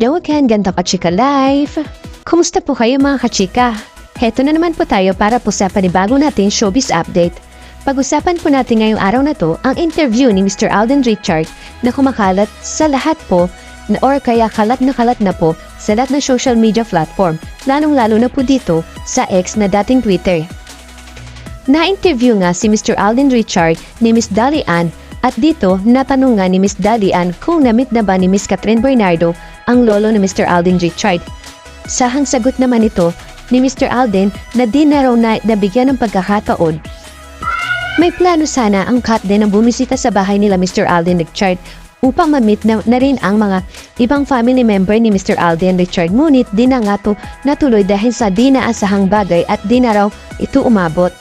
Yowakan, ganda ka-chika life! Kumusta po kayo mga ka-chika? Heto na naman po tayo para po sa panibago nating showbiz update. Pag-usapan po natin ngayong araw na to ang interview ni Mr. Alden Richard na kumakalat sa lahat po or kaya kalat na po sa lahat na social media platform, lalong-lalo na po dito sa X na dating Twitter. Na-interview nga si Mr. Alden Richard ni Miss Dali Ann at dito natanong nga ni Miss Dali Ann kung na-meet na ba ni Miss Catherine Bernardo ang lolo ni Mr. Alden Richard. Sahang sagot naman ito ni Mr. Alden na di na raw nabigyan ng pagkakataon. May plano sana ang Catherine na bumisita sa bahay nila Mr. Alden Richard upang ma-meet na rin ang mga ibang family member ni Mr. Alden Richard. Ngunit di na nga to natuloy dahil sa di naasahang bagay at di na raw ito umabot.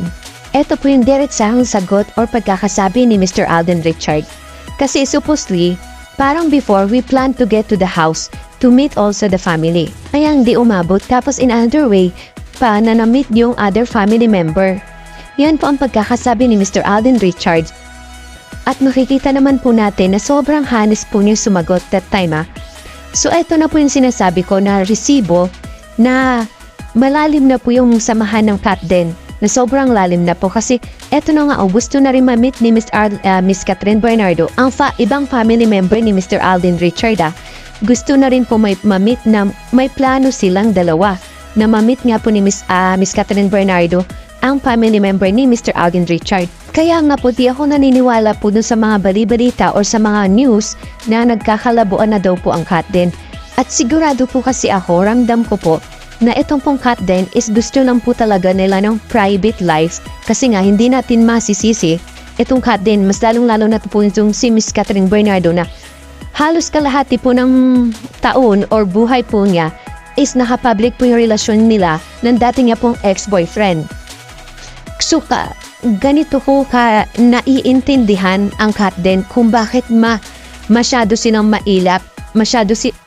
Ito po yung diretsahang sagot or pagkakasabi ni Mr. Alden Richard. Kasi supposedly, parang before we plan to get to the house to meet also the family. Kaya hindi umabot tapos in another way pa na na-meet yung other family member. Yan po ang pagkakasabi ni Mr. Alden Richard. At makikita naman po natin na sobrang honest po niya sumagot that time . So ito na po yung sinasabi ko na resibo na malalim na po yung samahan ng Catherine. Na sobrang lalim na po kasi eto na nga gusto na rin ma-meet ni Miss Catherine Bernardo ang ibang family member ni Mr. Alden Richard . Gusto na rin po ma-meet na may plano silang dalawa na ma-meet nga po ni Miss Catherine Bernardo ang family member ni Mr. Alden Richard. Kaya nga po di ako naniniwala po dun sa mga bali-balita or sa mga news na nagkakalabuan na daw po ang Catherine. At sigurado po kasi ako, ramdam ko po na itong pong Catherine is gusto lang po talaga nila ng private life kasi nga hindi natin masisisi itong Catherine, mas lalong-lalo na po itong si Miss Catherine Bernardo na halos kalahati po ng taon or buhay po niya is nakapublic po yung relasyon nila ng dati niya pong ex-boyfriend. So ganito ko naiintindihan ang Catherine kung bakit masyado silang mailap,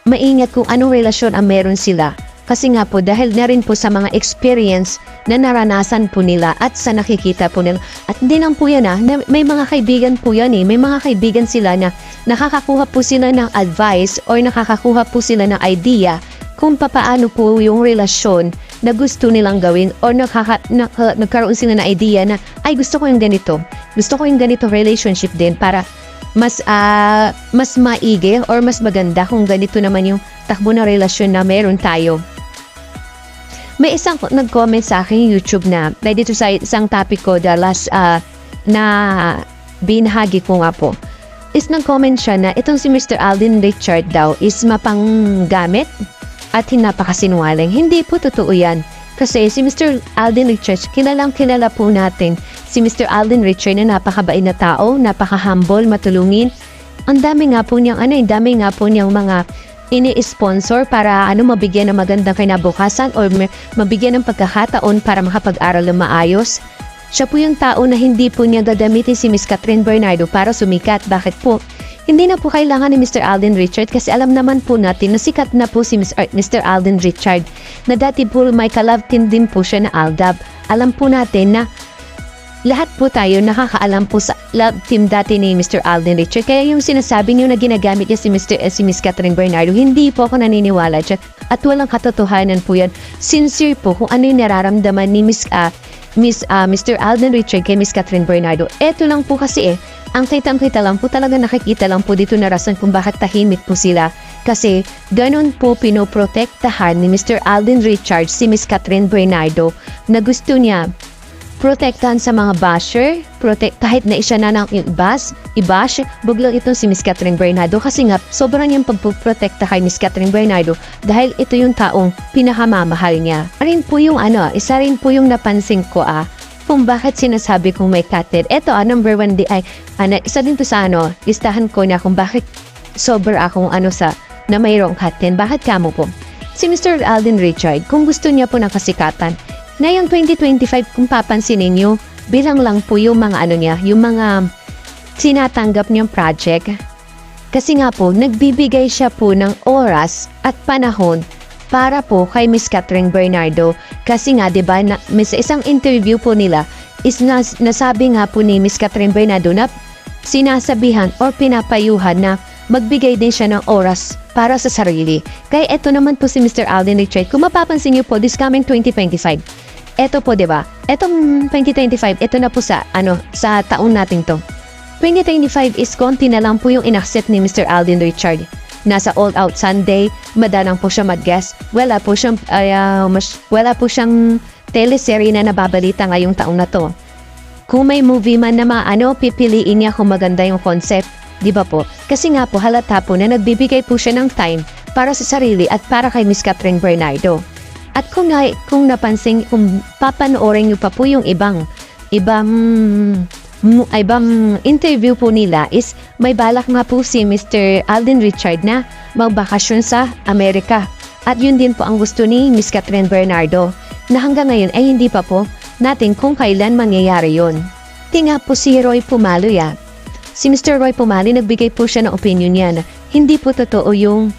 maingat kung anong relasyon ang meron sila. Kasi nga po dahil na rin po sa mga experience na naranasan po nila at sa nakikita po nila. At hindi lang po yan may mga kaibigan po yan may mga kaibigan sila na nakakakuha po sila ng advice or nakakakuha po sila ng idea kung papaano po yung relasyon na gusto nilang gawin or nagkaroon sila ng idea na ay gusto ko yung ganito. Gusto ko yung ganito relationship din para mas maigi or mas maganda kung ganito naman yung takbo na relasyon na meron tayo. May isang nag-comment sa akin YouTube na dito sa isang topic ko the last na binahagi ko nga po is nag-comment siya na itong si Mr. Alden Richard daw is mapanggamit at napakasinungaling. Hindi po totoo yan. Kasi si Mr. Alden Richard, kilala po natin si Mr. Alden Richard na napakabait na tao, napaka-humble, matulungin. Ang dami nga po niyang mga ini-sponsor para mabigyan ng magandang kinabukasan or mabigyan ng pagkakataon para makapag-aral ng maayos. Siya po yung tao na hindi po niya gagamitin si Miss Catherine Bernardo para sumikat. Bakit po? Hindi na po kailangan ni Mr. Alden Richard kasi alam naman po natin na sikat na po si Mr. Alden Richard na dati po may ka-love team din po siya na Aldab. Alam po natin na lahat po tayo nakakaalam po sa love team dati ni Mr. Alden Richard. Kaya yung sinasabi niyo na ginagamit niya si Miss Catherine Bernardo, hindi po ako naniniwala dyan. At walang katotohanan po yan. Sincere po kung ano yung nararamdaman ni Mr. Alden Richard kay Miss Catherine Bernardo. Eto lang po kasi ang kitang-kita lang po talaga nakikita lang po dito na rason kung bakit tahimik po sila. Kasi ganun po pinoprotektahan ni Mr. Alden Richard si Miss Catherine Bernardo na gusto niya protektahan sa mga basher, kahit na siya na nang i-bash, buglang itong si Miss Catherine Bernardo kasi nga sobrang niyang pagpuprotekta kay Miss Catherine Bernardo dahil ito yung taong pinakamamahal niya. Isa rin po yung napansin ko kung bakit sinasabi kong may Catherine. Ito number 1 isa din to sa listahan ko na kung bakit sober akong na mayroong Catherine. Bakit kamo po? Si Mr. Alden Richard, kung gusto niya po ng kasikatan, ngayong 2025 kung papansinin niyo, bilang lang po yung mga yung mga sinatanggap niyang project. Kasi nga po, nagbibigay siya po ng oras at panahon para po kay Miss Catherine Bernardo. Kasi nga, diba, sa isang interview po nila, is nasabi nga po ni Miss Catherine Bernardo na sinasabihan or pinapayuhan na magbigay din siya ng oras para sa sarili. Kaya eto naman po si Mr. Alden Richard. Kung mapapansin niyo po, this coming 2025. Eto po, 'di ba? Etong 2025, eto na po sa sa taon natin 'to. 2025 is konti na lang po yung inaccept ni Mr. Alden Richard. Nasa All Out Sunday, madanang po siya mag-guest. Wala po siyang teleserye na nababalita ngayong taong na to. Kung may movie man na pipiliin niya kung maganda yung concept, di ba po? Kasi nga po halata po na nagbibigay po siya ng time para sa sarili at para kay Miss Catherine Bernardo. At kung napansin, kung papanoorin niyo pa po yung ibang interview po nila is may balak nga po si Mr. Alden Richard na magbakasyon sa Amerika. At yun din po ang gusto ni Miss Catherine Bernardo na hanggang ngayon ay hindi pa po natin kung kailan mangyayari yun. Tinga po si Roy Pumaloy Si Mr. Roy Pumaloy nagbigay po siya ng opinion niya na hindi po totoo yung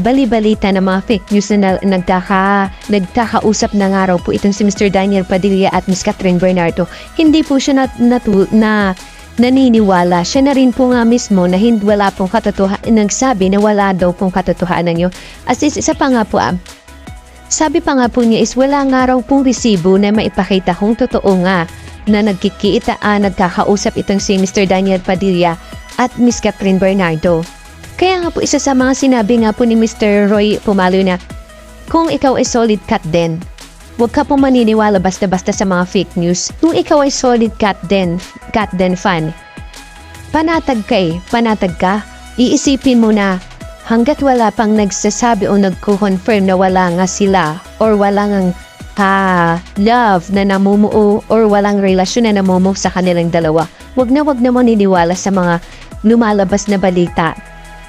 bali-balita ng mga fake news na nagkakausap na nga raw po itong si Mr. Daniel Padilla at Miss Catherine Bernardo. Hindi po siya naniniwala. Siya na rin po nga mismo na wala pong katotohanan, nagsabi na wala daw pong katotohanan yun. As is, isa pa nga po sabi pa nga po niya is wala nga raw pong resibo na maipakita kung totoo nga na nagkakausap itong si Mr. Daniel Padilla at Miss Catherine Bernardo. Kaya nga po isa sa mga sinabi nga po ni Mr. Roy Pumaloy na kung ikaw ay solid cat din, huwag ka po maniniwala basta-basta sa mga fake news. Kung ikaw ay solid cat den fan, panatag ka, iisipin mo na hanggat wala pang nagsasabi o nagko-confirm na wala nga sila or walang love na namumuo or walang relasyon na namumuo sa kanilang dalawa, wag na maniniwala sa mga lumalabas na balita.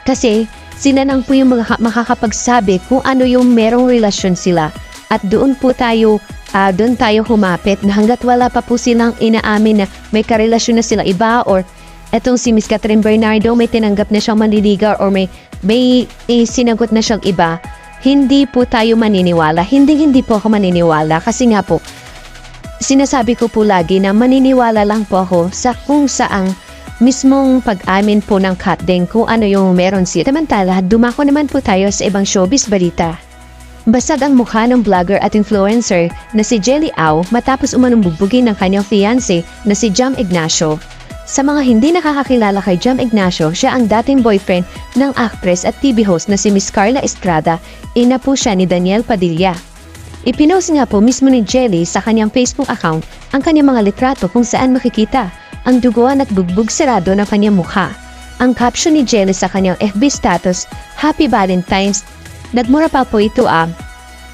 Kasi sila nang po yung makakapagsabi kung ano yung merong relasyon sila. At doon tayo humapit na hanggat wala pa po silang inaamin na may karelasyon na sila iba or etong si Miss Catherine Bernardo may tinanggap na siyang manliligaw or may sinagot na siyang iba, hindi po tayo maniniwala. Hindi po ako maniniwala kasi nga po, sinasabi ko po lagi na maniniwala lang po ako sa kung saang mismong pag-amin po ng Katdeng kung ano yung meron siya. Samantala, dumako naman po tayo sa ibang showbiz balita. Basag ang mukha ng vlogger at influencer na si Jelly Au matapos umanumbubugin ng kanyang fiancé na si Jam Ignacio. Sa mga hindi nakakakilala kay Jam Ignacio, siya ang dating boyfriend ng actress at TV host na si Miss Carla Estrada, ina po siya ni Daniel Padilla. Ipinost nga po mismo ni Jelly sa kanyang Facebook account ang kanyang mga litrato kung saan makikita ang duguan at bugbog sarado ng kanyang mukha. Ang caption ni Jelly sa kanyang FB status, Happy Valentine's. Nagmura pa po ito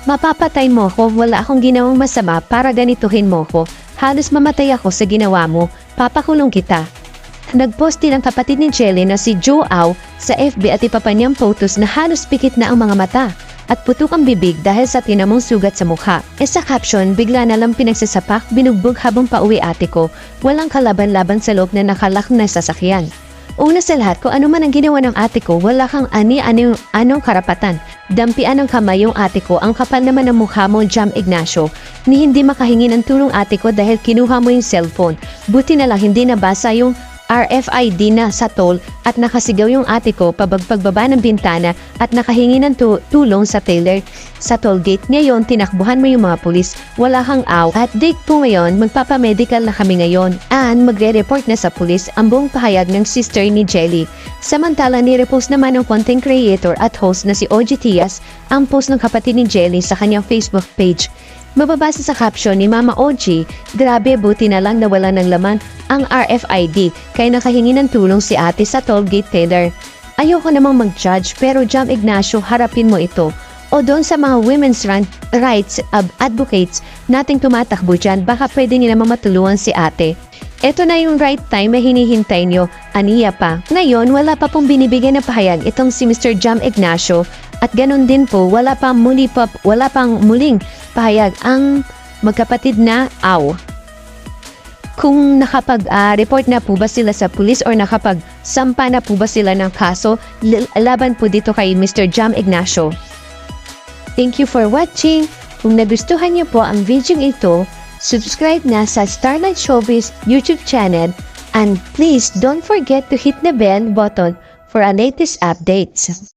mapapatay mo ko, wala akong ginawang masama para ganituhin mo ko. Halos mamatay ako sa ginawa mo, papakulong kita. Nagpost din ang kapatid ni Jelly na si Joe Au sa FB at ipa pa niyang photos na halos pikit na ang mga mata at putok ang bibig dahil sa tinamong sugat sa mukha. Sa caption, bigla na lang pinagsasapak, binugbog habang pauwi ate ko, walang kalaban-laban sa loob na nakalak na sasakyan. Una sa lahat, kung ano man ang ginawa ng ate ko, wala kang anong karapatan. Dampian ng kamay yung ate ko, ang kapal naman ng mukha mo, Jam Ignacio. Ni hindi makahingi ng tulong ate ko dahil kinuha mo yung cellphone. Buti na lang hindi nabasa yung RFID na sa toll at nakasigaw yung ate ko pagbaba ng bintana at nakahingi ng tulong sa tailor sa toll gate. Ngayon, tinakbuhan mo yung mga pulis. Wala kang aw. At date po ngayon, magpapamedical na kami ngayon. And magre-report na sa pulis ang buong pahayag ng sister ni Jelly. Samantala, ni-repost naman ng content creator at host na si OG Tias ang post ng kapatid ni Jelly sa kanyang Facebook page. Mababasa sa caption ni Mama OG, grabe buti na lang nawala ng laman ang RFID kaya nakahingi ng tulong si ate sa tollgate teller. Ayoko namang mag-judge pero Jam Ignacio harapin mo ito. O doon sa mga women's rights advocates nating tumatakbo dyan, baka pwede niyo naman matulungan si ate. Ito na yung right time na hinihintay nyo, aniya pa. Ngayon, wala pa pong binibigay na pahayag itong si Mr. Jam Ignacio at ganun din po, wala pang muling pahayag ang magkapatid na Au. Kung nakapag-report na po ba sila sa pulis or nakapag-sampa na po ba sila ng kaso laban po dito kay Mr. Jam Ignacio. Thank you for watching. Kung nagustuhan niyo po ang video ito, subscribe na sa Starlight Showbiz YouTube channel and please don't forget to hit the bell button for our latest updates.